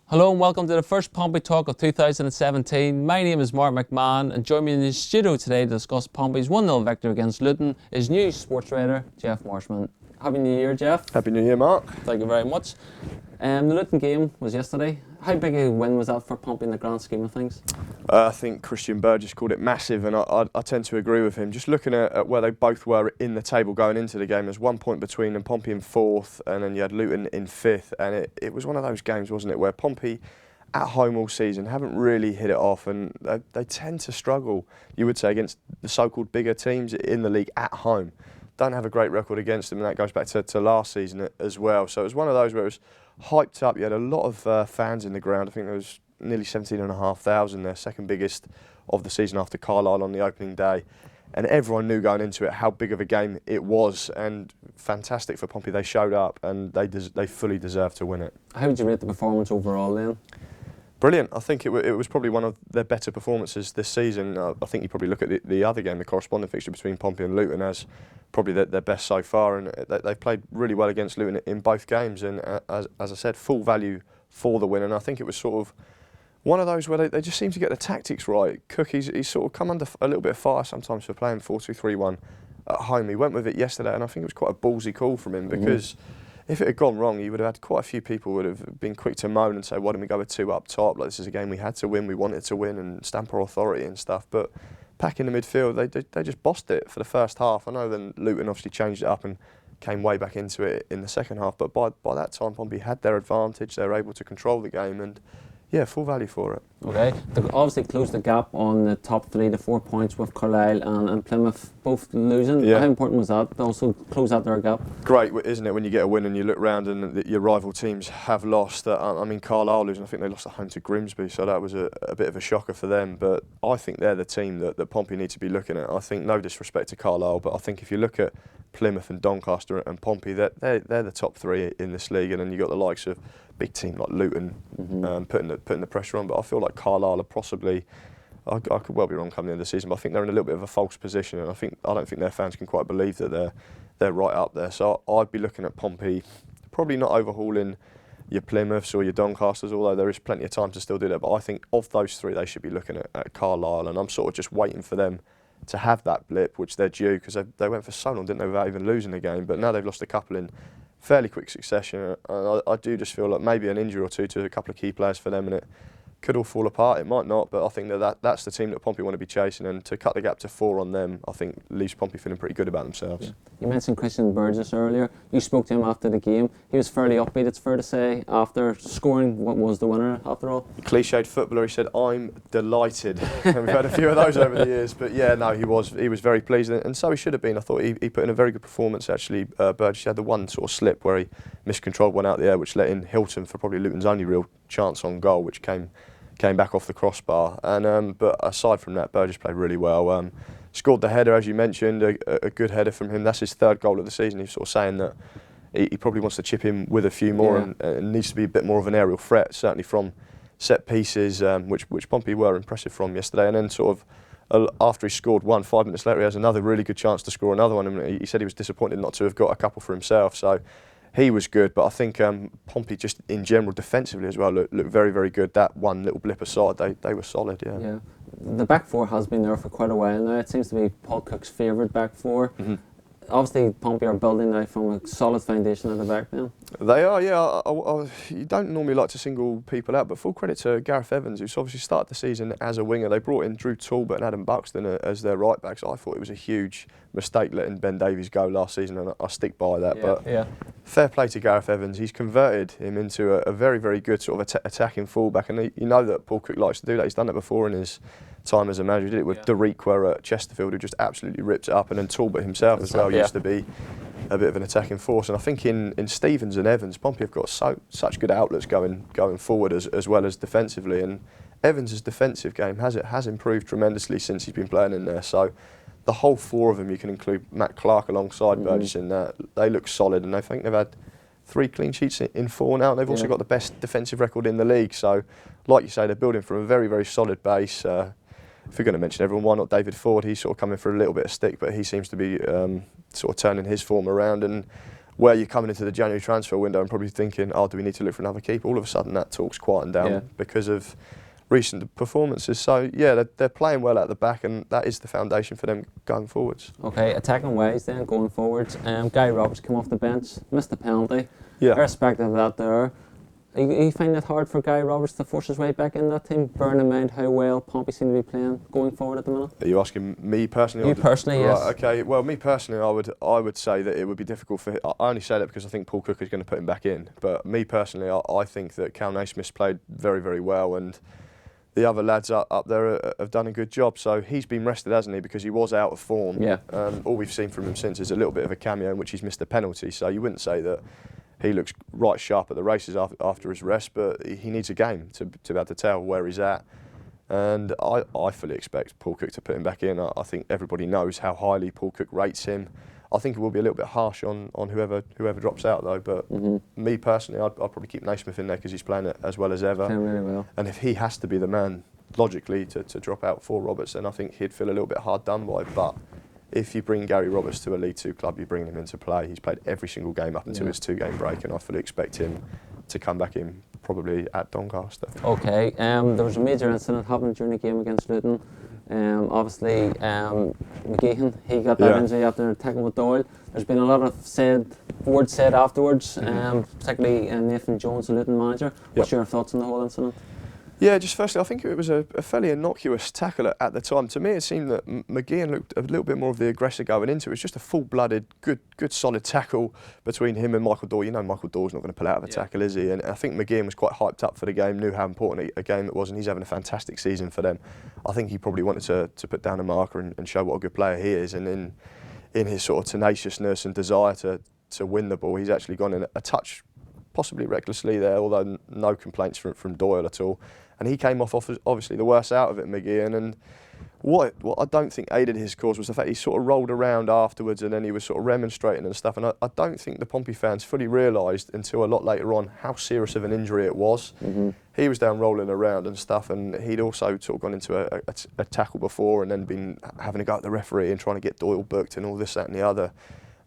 Hello and welcome to the first Pompey Talk of 2017. My name is Mark McMahon and joining me in the studio today to discuss Pompey's 1-0 victory against Luton is new sports writer Jeff Marshman. Happy New Year, Jeff. Happy New Year, Mark. Thank you very much. The Luton game was yesterday. How big a win was that for Pompey in the grand scheme of things? I think Christian Burgess called it massive, and I tend to agree with him. Just looking at where they both were in the table going into the game, there's 1 point between them, Pompey in 4th, and then you had Luton in 5th. And it was one of those games, wasn't it, where Pompey at home all season haven't really hit it off, and they tend to struggle, you would say, against the so-called bigger teams in the league at home. Don't have a great record against them, and that goes back to last season as well. So it was one of those where it was hyped up. You had a lot of fans in the ground. I think there was nearly 17,500 there, second biggest of the season after Carlisle on the opening day. And everyone knew going into it how big of a game it was, and fantastic for Pompey. They showed up and they fully deserved to win it. How would you rate the performance overall then? Brilliant. I think it was probably one of their better performances this season. I think you probably look at the other game, the corresponding fixture between Pompey and Luton, as probably their best so far, and they've played really well against Luton in both games, and as I said, full value for the win. And I think it was sort of one of those where they just seem to get the tactics right. Cook, he's sort of come under a little bit of fire sometimes for playing 4-2-3-1 at home. He went with it yesterday, and I think it was quite a ballsy call from him, because if it had gone wrong, you would have had quite a few people would have been quick to moan and say, why didn't we go with 2 up top? Like, this is a game we had to win, we wanted to win, and stamp our authority and stuff. But back in the midfield, they just bossed it for the first half. I know then Luton obviously changed it up and came way back into it in the second half, but by that time Pompey had their advantage. They were able to control the game, and yeah, full value for it. Okay, they obviously closed the gap on the top 3 to 4 points with Carlisle and Plymouth both losing. Yeah. How important was that to also close out their gap? Great, isn't it, when you get a win and you look round and your rival teams have lost. I mean, Carlisle losing, I think they lost at home to Grimsby, so that was a bit of a shocker for them. But I think they're the team that Pompey need to be looking at. I think, no disrespect to Carlisle, but I think if you look at Plymouth and Doncaster and Pompey, they're the top 3 in this league, and then you've got the likes of big team like Luton putting the pressure on. But I feel like Carlisle are possibly, I could well be wrong coming into the season, but I think they're in a little bit of a false position, and I don't think their fans can quite believe that they're right up there. So I'd be looking at Pompey, probably not overhauling your Plymouths or your Doncasters, although there is plenty of time to still do that. But I think of those 3, they should be looking at Carlisle, and I'm sort of just waiting for them to have that blip, which they're due, because they went for so long, didn't they, without even losing a game. But now they've lost a couple in fairly quick succession. I do just feel like maybe an injury or two to a couple of key players for them, and it could all fall apart. It might not, but I think that's the team that Pompey want to be chasing, and to cut the gap to 4 on them, I think leaves Pompey feeling pretty good about themselves. Yeah. You mentioned Christian Burgess earlier. You spoke to him after the game. He was fairly upbeat, it's fair to say, after scoring what was the winner after all. Cliched footballer, he said, "I'm delighted." And we've had a few of those over the years, but yeah, no, he was very pleased, and so he should have been. I thought he put in a very good performance actually. Burgess had the one sort of slip where he miscontrolled one out the air, which let in Hilton for probably Luton's only real chance on goal, which came back off the crossbar. And but aside from that, Burgess played really well. Scored the header, as you mentioned, a good header from him. That's his 3rd goal of the season. He's sort of saying that he probably wants to chip in with a few more, and needs to be a bit more of an aerial threat, certainly from set pieces, which Pompey were impressive from yesterday. And then sort of after he scored one, 5 minutes later, he has another really good chance to score another one. And he said he was disappointed not to have got a couple for himself. So he was good, but I think Pompey just in general defensively as well looked very, very good. That one little blip aside, they were solid, yeah. The back 4 has been there for quite a while now. It seems to be Paul Cook's favourite back 4. Obviously, Pompey are building now from a solid foundation at the back now. They are, yeah. You don't normally like to single people out, but full credit to Gareth Evans, who's obviously started the season as a winger. They brought in Drew Talbot and Adam Buxton as their right backs. I thought it was a huge mistake letting Ben Davies go last season, and I stick by that. Fair play to Gareth Evans. He's converted him into a very, very good sort of attacking fullback, and you know that Paul Cook likes to do that. He's done it before in his time as a manager. He did it with Derrick at Chesterfield, who just absolutely ripped it up, and then Talbot himself as well used to be a bit of an attacking force. And I think in Stevens and Evans, Pompey have got such good outlets going forward as well as defensively. And Evans' defensive game has improved tremendously since he's been playing in there. So the whole 4 of them, you can include Matt Clark alongside Burgess in that. They look solid, and I think they've had 3 clean sheets in 4 now. And they've also got the best defensive record in the league. So, like you say, they're building from a very, very solid base. If you're going to mention everyone, why not David Ford? He's sort of coming for a little bit of stick, but he seems to be sort of turning his form around. And where you're coming into the January transfer window and probably thinking, oh, do we need to look for another keeper? All of a sudden that talk's quieting down because of recent performances. So yeah, they're playing well at the back, and that is the foundation for them going forwards. Okay, attacking ways then, going forwards. Gary Roberts came off the bench, missed the penalty. Yeah. Irrespective of that there, you find it hard for Gary Roberts to force his way back in that team, bearing in mind how well Pompey seem to be playing going forward at the minute? Are you asking me personally? You personally, yes. Right, okay. Well, me personally, I would say that it would be difficult for. I only say that because I think Paul Cook is going to put him back in. But me personally, I think that Cal Naismith's played very, very well, and the other lads up there have done a good job. So he's been rested, hasn't he? Because he was out of form. Yeah. All we've seen from him since is a little bit of a cameo in which he's missed a penalty. So you wouldn't say that he looks right sharp at the races after his rest, but he needs a game to be able to tell where he's at. And I fully expect Paul Cook to put him back in. I think everybody knows how highly Paul Cook rates him. I think it will be a little bit harsh on whoever drops out though. But me personally, I'd probably keep Naismith in there because he's playing it as well as ever. Playing really well. And if he has to be the man logically to drop out for Roberts, then I think he'd feel a little bit hard done by. But if you bring Gary Roberts to a League Two club, you bring him into play. He's played every single game up until his 2-game break, and I fully expect him to come back in probably at Doncaster. Okay. There was a major incident happened during the game against Luton. Obviously, McGeehan, he got that injury after tackling with Doyle. There's been a lot of words said afterwards, particularly Nathan Jones, the Luton manager. What's your thoughts on the whole incident? Yeah, just firstly, I think it was a fairly innocuous tackle at the time. To me, it seemed that McGeehan looked a little bit more of the aggressor going into it. It was just a full-blooded, good solid tackle between him and Michael Dorr. You know Michael Dorr's not going to pull out of a tackle, is he? And I think McGeehan was quite hyped up for the game, knew how important a game it was, and he's having a fantastic season for them. I think he probably wanted to put down a marker and show what a good player he is. And in his sort of tenaciousness and desire to win the ball, he's actually gone in a touch, possibly recklessly there, although no complaints from Doyle at all. And he came off obviously the worst out of it, McGeehan. And what I don't think aided his cause was the fact he sort of rolled around afterwards and then he was sort of remonstrating and stuff. And I don't think the Pompey fans fully realised until a lot later on how serious of an injury it was. He was down rolling around and stuff, and he'd also sort of gone into a tackle before and then been having a go at the referee and trying to get Doyle booked and all this, that and the other.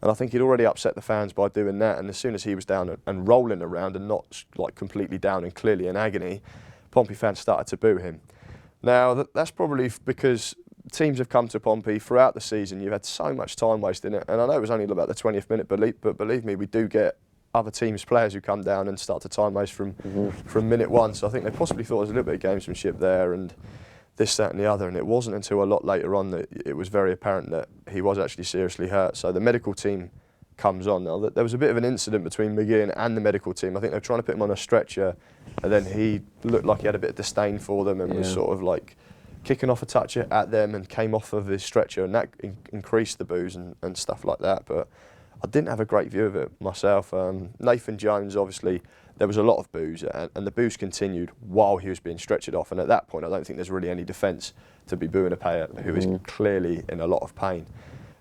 And I think he'd already upset the fans by doing that. And as soon as he was down and rolling around and not like completely down and clearly in agony, Pompey fans started to boo him. Now, that's probably because teams have come to Pompey throughout the season. You've had so much time wasting it. And I know it was only about the 20th minute, but believe me, we do get other teams' players who come down and start to time waste from minute one. So I think they possibly thought there was a little bit of gamesmanship there and this, that and the other. And it wasn't until a lot later on that it was very apparent that he was actually seriously hurt. So the medical team comes on. Now, there was a bit of an incident between McGeehan and the medical team. I think they were trying to put him on a stretcher, and then he looked like he had a bit of disdain for them and was sort of like kicking off a touch at them and came off of his stretcher, and that increased the boos and stuff like that. But I didn't have a great view of it myself. Nathan Jones, obviously, there was a lot of boos, and the boos continued while he was being stretchered off. And at that point, I don't think there's really any defence to be booing a player who is clearly in a lot of pain.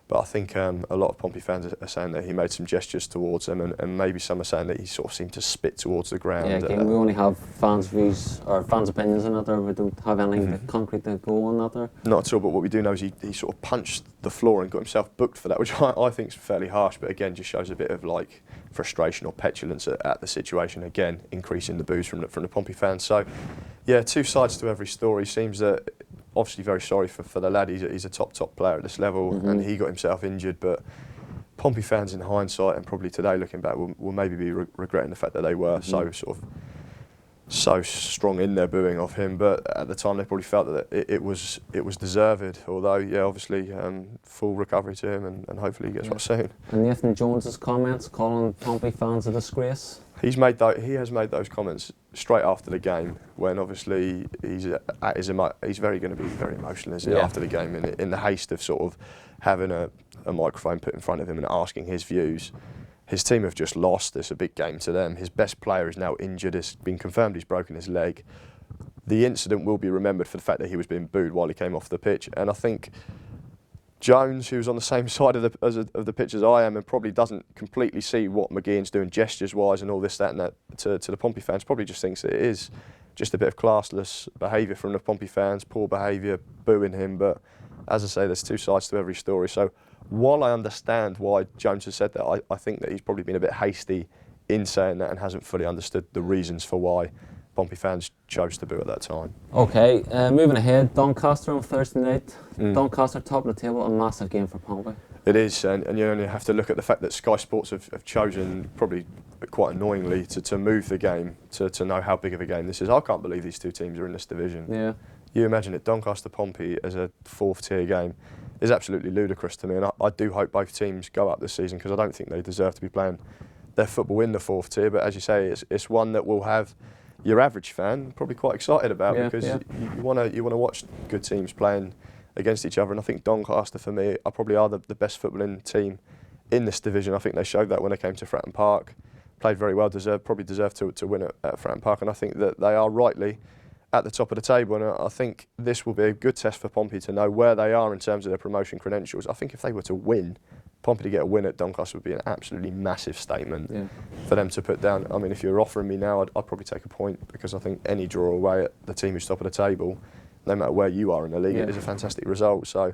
But I think a lot of Pompey fans are saying that he made some gestures towards them, and maybe some are saying that he sort of seemed to spit towards the ground. Yeah, again, we only have fans' views or fans' opinions on that there. We don't have anything concrete to go on that there. Not at all, but what we do know is he sort of punched the floor and got himself booked for that, which I think is fairly harsh, but again just shows a bit of like frustration or petulance at the situation, again increasing the boos from the Pompey fans. So yeah, two sides to every story. Seems that obviously very sorry for the lad. He's a top player at this level, and he got himself injured. But Pompey fans, in hindsight, and probably today looking back, will maybe be regretting the fact that they were so strong in their booing of him. But at the time, they probably felt that it was deserved. Although, yeah, obviously, full recovery to him, and hopefully he gets well soon. And Nathan Jones's comments calling Pompey fans a disgrace. He has made those comments straight after the game, when obviously he's very going to be very emotional, is he, after the game, in the haste of sort of having a microphone put in front of him and asking his views. His team have just lost. It's a big game to them. His best player is now injured. It's been confirmed he's broken his leg. The incident will be remembered for the fact that he was being booed while he came off the pitch. And I think Jones, who's on the same side of the pitch as I am and probably doesn't completely see what McGeehan's doing gestures-wise and all this, that and that to the Pompey fans, probably just thinks that it is just a bit of classless behaviour from the Pompey fans, poor behaviour, booing him. But as I say, there's two sides to every story. So while I understand why Jones has said that, I think that he's probably been a bit hasty in saying that and hasn't fully understood the reasons for why Pompey fans chose to boo at that time. Okay, moving ahead, Doncaster on Thursday night. Doncaster top of the table, a massive game for Pompey. It is, and you only have to look at the fact that Sky Sports have chosen, probably quite annoyingly, to move the game to know how big of a game this is. I can't believe these two teams are in this division. Yeah. You imagine it, Doncaster Pompey as a fourth tier game is absolutely ludicrous to me, and I do hope both teams go up this season because I don't think they deserve to be playing their football in the fourth tier. But as you say, it's one that will have your average fan probably quite excited about because you want to watch good teams playing against each other, and I think Doncaster for me are probably the best footballing team in this division. I think they showed that when they came to Fratton Park, played very well, probably deserved to win at Fratton Park, and I think that they are rightly at the top of the table, and I think this will be a good test for Pompey to know where they are in terms of their promotion credentials. I think if they were to win, Pompey to get a win at Doncaster would be an absolutely massive statement for them to put down. I mean, if you're offering me now, I'd probably take a point because I think any draw away at the team who's top of the table, no matter where you are in the league, it is a fantastic result. So,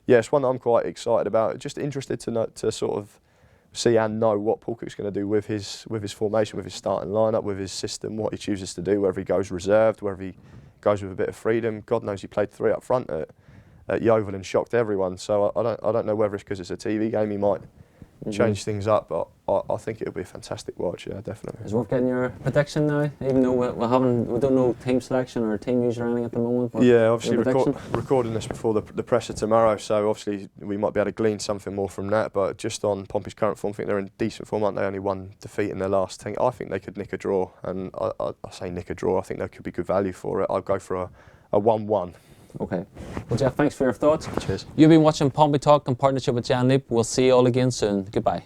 yeah, it's one that I'm quite excited about. Just interested to sort of see and know what Paul Cook's going to do with his formation, with his starting lineup, with his system, what he chooses to do, whether he goes reserved, whether he goes with a bit of freedom. God knows he played three up front at Yeovil and shocked everyone. So I don't know whether it's because it's a TV game he might change things up, but I think it'll be a fantastic watch. Yeah, definitely. Is it worth getting your prediction now? Even though we don't know team selection or team use or anything at the moment. But yeah, obviously recording this before the presser tomorrow, so obviously we might be able to glean something more from that. But just on Pompey's current form, I think they're in decent form, aren't they? Only one defeat in their last thing. I think they could nick a draw, and I say nick a draw. I think there could be good value for it. I'd go for a 1-1. Okay. Well, Jeff, thanks for your thoughts. Cheers. You've been watching Pompey Talk in partnership with Jan Leap. We'll see you all again soon. Goodbye.